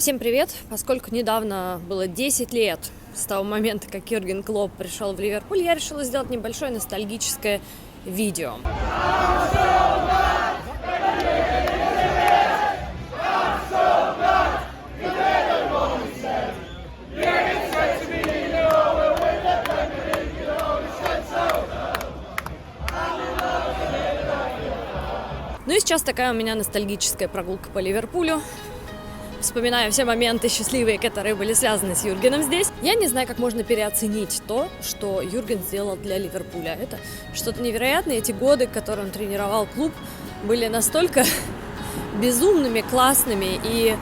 Всем привет! Поскольку недавно было 10 лет с того момента, как Юрген Клопп пришел в Ливерпуль, я решила сделать небольшое ностальгическое видео. Ну и сейчас такая у меня ностальгическая прогулка по Ливерпулю. Вспоминаю все моменты счастливые, которые были связаны с Юргеном здесь. Я не знаю, как можно переоценить то, что Юрген сделал для Ливерпуля. Это что-то невероятное. Эти годы, которые он тренировал клуб, были настолько безумными, классными и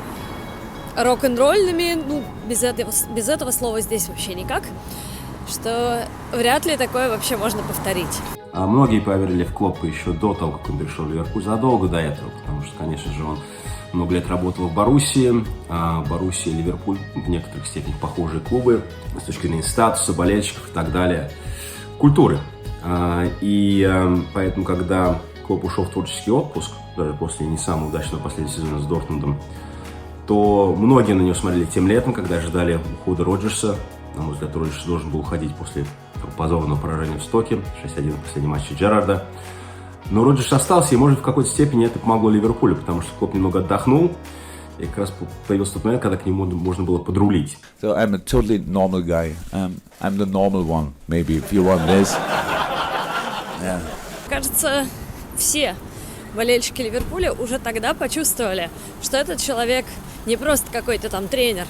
рок-н-ролльными. Ну, без этого слова здесь вообще никак. Что вряд ли такое вообще можно повторить. Многие поверили в Клоппа еще до того, как он пришел в Ливерпуль, задолго до этого, потому что, конечно же, он много лет работал в Боруссии. Боруссия и Ливерпуль в некоторых степенях похожие клубы с точки зрения статуса, болельщиков и так далее, культуры. Поэтому, когда Клопп ушел в творческий отпуск, даже после не самого удачного последнего сезона с Дортмундом, то многие на него смотрели тем летом, когда ожидали ухода Роджерса. На мой взгляд, Роджерс должен был уходить после позорного поражения в Стоке, 6-1 в последнем матче Джерарда. Но Роджерс остался, и, может, в какой-то степени это помогло Ливерпулю, потому что Клопп немного отдохнул, и как раз появился тот момент, когда к нему можно было подрулить. So I'm a totally normal guy. I'm the normal one, maybe, if you want this. Yeah. Кажется, все болельщики Ливерпуля уже тогда почувствовали, что этот человек не просто какой-то там тренер.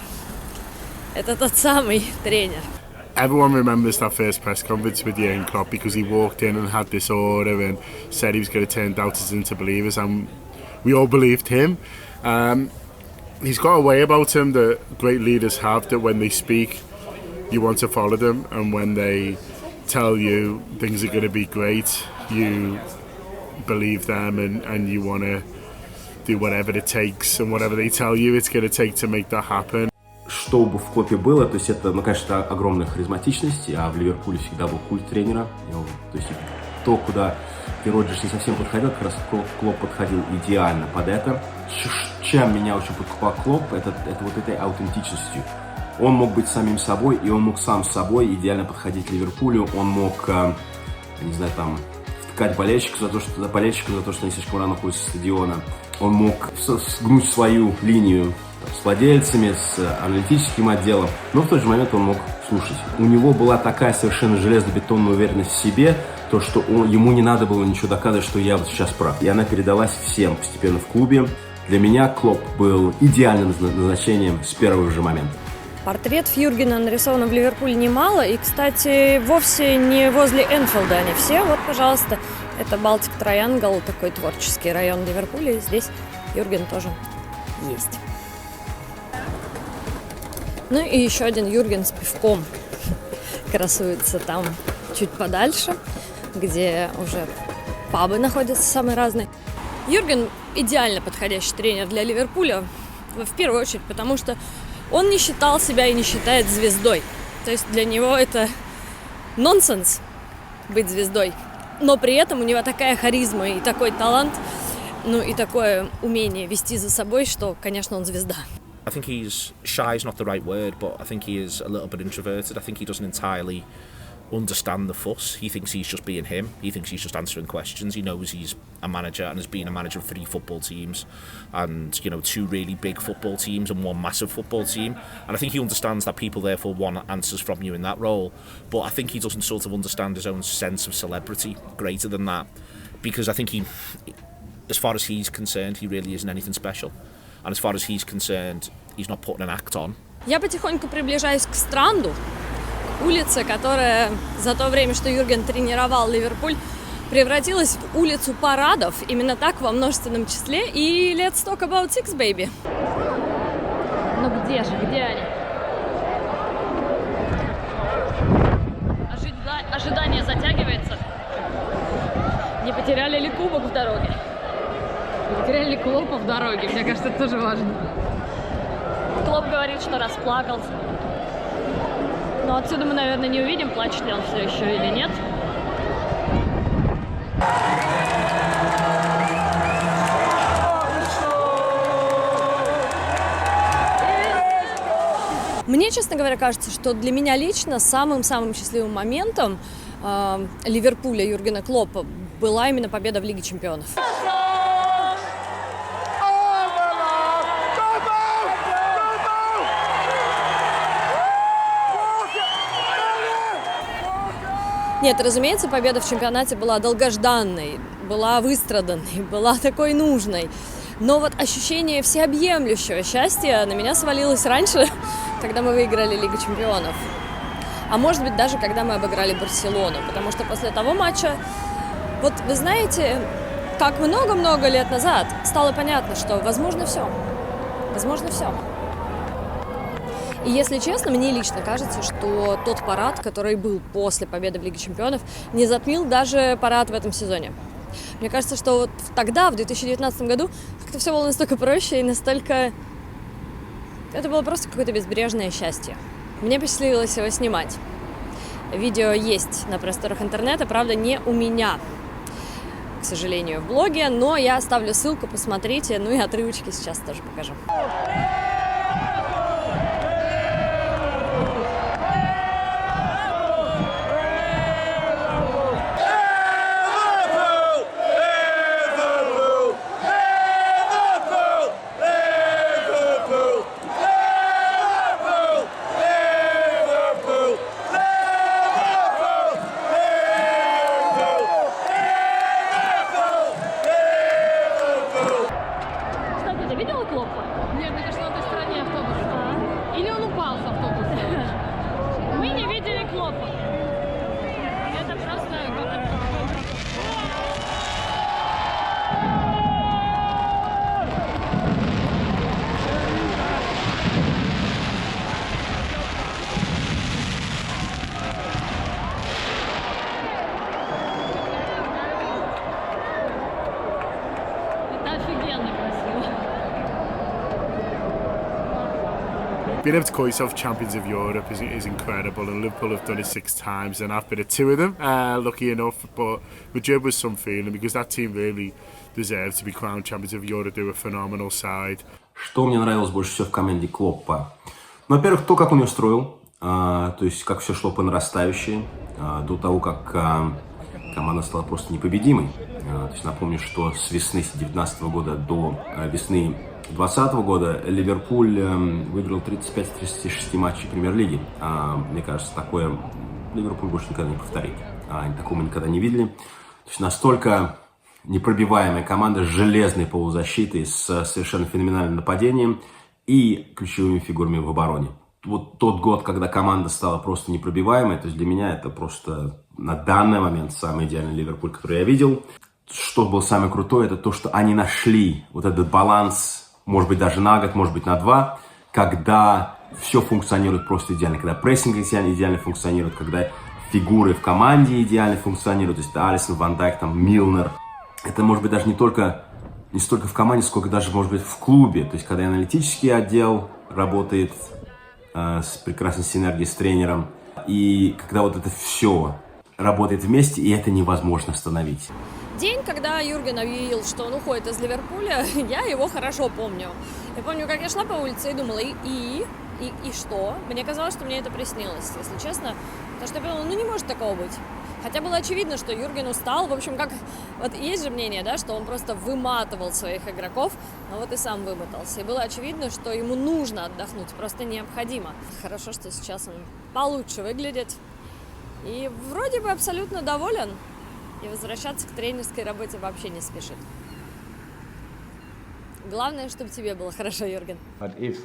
Это тот самый тренер. Everyone remembers that first press conference with Jurgen Klopp because he walked in and had this aura and said he was going to turn doubters into believers, and we all believed him. He's got a way about him that great leaders have, that when they speak, you want to follow them, and when they tell you things are going to be great, you believe them and you want to do whatever it takes, and whatever they tell you it's going to take to make that happen. Что бы в Клоппе было, то есть это, конечно, огромная харизматичность, а в Ливерпуле всегда был культ тренера. То есть то, куда и Роджерс не совсем подходил, как раз Клопп подходил идеально под это. Чем меня очень подкупал Клопп, это вот этой аутентичностью. Он мог быть самим собой, и он мог сам с собой идеально подходить Ливерпулю. Он мог, не знаю, там, втыкать болельщиков за то, что они слишком рано уходят со стадиона. Он мог сгнуть свою линию с владельцами, с аналитическим отделом, но в тот же момент он мог слушать. У него была такая совершенно железобетонная уверенность в себе, то, что ему не надо было ничего доказывать, что я вот сейчас прав. И она передалась всем постепенно в клубе. Для меня Клопп был идеальным назначением с первого же момента. Портретов Юргена нарисовано в Ливерпуле немало, и, кстати, вовсе не возле Энфилда они все. Вот, пожалуйста, это Балтик Троянгл, такой творческий район Ливерпуля, и здесь Юрген тоже есть. Ну и еще один Юрген с пивком красуется там чуть подальше, где уже пабы находятся самые разные. Юрген идеально подходящий тренер для Ливерпуля, в первую очередь, потому что он не считал себя и не считает звездой. То есть для него это нонсенс быть звездой. Но при этом у него такая харизма и такой талант, ну и такое умение вести за собой, что, конечно, он звезда. I think shy is not the right word, but I think he is a little bit introverted. I think he doesn't entirely understand the fuss. He thinks he's just being him. He thinks he's just answering questions. He knows he's a manager and has been a manager of 3 football teams and, 2 really big football teams and 1 massive football team. And I think he understands that people therefore want answers from you in that role. But I think he doesn't sort of understand his own sense of celebrity greater than that. Because I think as far as he's concerned, he really isn't anything special. And as far as he's concerned, he's not putting an act on. Я потихоньку приближаюсь к Странду, улице, которая за то время, что Юрген тренировал Ливерпуль, превратилась в улицу парадов, именно так, во множественном числе, и let's talk about Six, baby. Ну где же, где они? Ожидание затягивается. Не потеряли ли кубок в дороге? Не потеряли ли Клоппа в дороге? Мне кажется, это тоже важно. Клопп говорит, что расплакался. Но отсюда мы, наверное, не увидим, плачет ли он все еще или нет. Мне, честно говоря, кажется, что для меня лично самым-самым счастливым моментом Ливерпуля Юргена Клоппа была именно победа в Лиге Чемпионов. Нет, разумеется, победа в чемпионате была долгожданной, была выстраданной, была такой нужной. Но вот ощущение всеобъемлющего счастья на меня свалилось раньше, когда мы выиграли Лигу Чемпионов. А может быть, даже когда мы обыграли Барселону. Потому что после того матча, вот вы знаете, как много-много лет назад стало понятно, что возможно все. Возможно все. И если честно, мне лично кажется, что тот парад, который был после победы в Лиге Чемпионов, не затмил даже парад в этом сезоне. Мне кажется, что вот тогда, в 2019 году, как-то все было настолько проще и настолько... Это было просто какое-то безбрежное счастье. Мне посчастливилось его снимать. Видео есть на просторах интернета, правда, не у меня, к сожалению, в блоге, но я оставлю ссылку, посмотрите, ну и отрывочки сейчас тоже покажу. Being able to call yourself champions of Europe is incredible, and Liverpool have done it 6 times, and I've been at 2 of them, lucky enough. But Madrid was some feeling because that team really deserved to be crowned champions of Europe. They were a phenomenal side. Что мне нравилось больше всего в команде Клоппа? Ну, во-первых, то, как он ее строил, то есть как все шло по нарастающей, до того, как команда стала просто непобедимой. То есть напомню, что с весны 2019 года до весны 2020 года Ливерпуль выиграл 35 из 36 матчей Премьер-лиги. Мне кажется, такое Ливерпуль больше никогда не повторит. Такого мы никогда не видели. То есть настолько непробиваемая команда с железной полузащитой, с совершенно феноменальным нападением и ключевыми фигурами в обороне. Вот тот год, когда команда стала просто непробиваемой, то есть для меня это просто на данный момент самый идеальный Ливерпуль, который я видел. Что было самое крутое, это то, что они нашли вот этот баланс, может быть, даже на год, может быть, на 2, когда все функционирует просто идеально, когда прессинг идеально функционирует, когда фигуры в команде идеально функционируют, то есть Алисон, Ван Дайк, там, Милнер. Это может быть даже не столько в команде, сколько даже, может быть, в клубе. То есть, когда аналитический отдел работает с прекрасной синергией с тренером, и когда вот это все работает вместе, и это невозможно остановить. День, когда Юрген объявил, что он уходит из Ливерпуля, я его хорошо помню. Я помню, как я шла по улице и думала, и что? Мне казалось, что мне это приснилось, если честно. Потому что я подумала, ну не может такого быть. Хотя было очевидно, что Юрген устал. В общем, как вот есть же мнение, да, что он просто выматывал своих игроков, но вот и сам вымотался. И было очевидно, что ему нужно отдохнуть, просто необходимо. Хорошо, что сейчас он получше выглядит. И вроде бы абсолютно доволен. И возвращаться к тренерской работе вообще не спешит. Главное, чтобы тебе было хорошо, Юрген. But if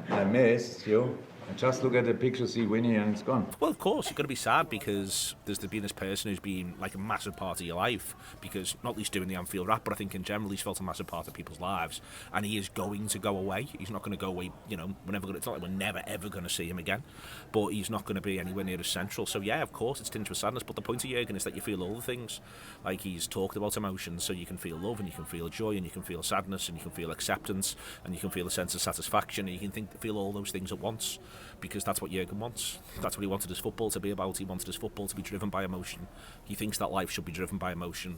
I missed you, just look at the picture, see Winnie, and it's gone. Well, of course, you've got to be sad because there's been this person who's been like a massive part of your life, because not least doing the Anfield Wrap, but I think in general he's felt a massive part of people's lives, and he is going to go away. He's not going to go away, you know, it's not like we're never ever going to see him again, but he's not going to be anywhere near as central. So yeah, of course, it's tinged with sadness, but the point of Jurgen is that you feel all the things. Like, he's talked about emotions, so you can feel love, and you can feel joy, and you can feel sadness, and you can feel acceptance, and you can feel a sense of satisfaction, and you can feel all those things at once. Because that's what Jurgen wants. That's what he wanted his football to be about. He wanted his football to be driven by emotion. He thinks that life should be driven by emotion.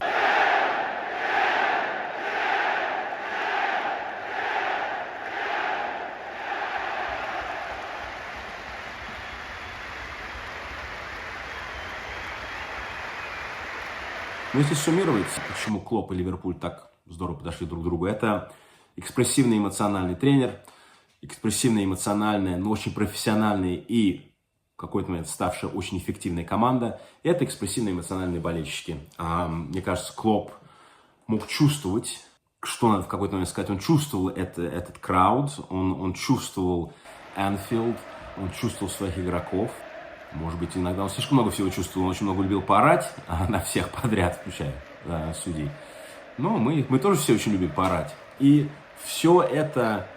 Но если суммировать, почему Клопп и Ливерпуль так здорово подошли друг к другу, это экспрессивный эмоциональный тренер, экспрессивная эмоциональная, но очень профессиональная и в какой-то момент ставшая очень эффективной команда, это экспрессивные эмоциональные болельщики. Мне кажется, Клопп мог чувствовать, что надо в какой-то момент сказать. Он чувствовал этот крауд, он чувствовал Энфилд, он чувствовал своих игроков. Может быть, иногда он слишком много всего чувствовал, он очень много любил поорать на всех подряд, включая судей. Но мы тоже все очень любим поорать. И все это...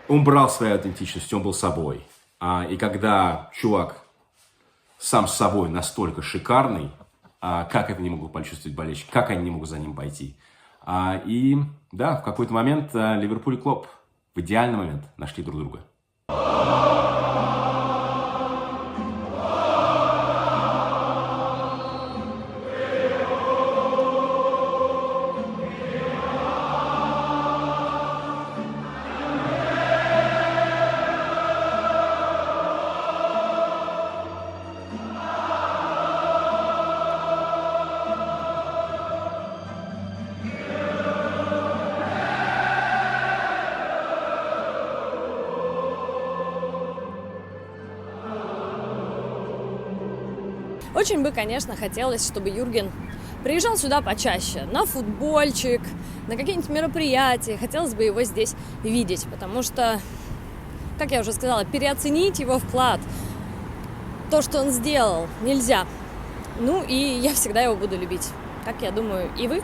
Он брал свою аутентичность, он был собой. И когда чувак сам с собой настолько шикарный, как это не могут почувствовать болельщики, как они не могут за ним пойти. И да, в какой-то момент Ливерпуль и Клопп в идеальный момент нашли друг друга. Очень бы, конечно, хотелось, чтобы Юрген приезжал сюда почаще, на футбольчик, на какие-нибудь мероприятия. Хотелось бы его здесь видеть, потому что, как я уже сказала, переоценить его вклад, то, что он сделал, нельзя. Ну и я всегда его буду любить. Так, я думаю, и вы.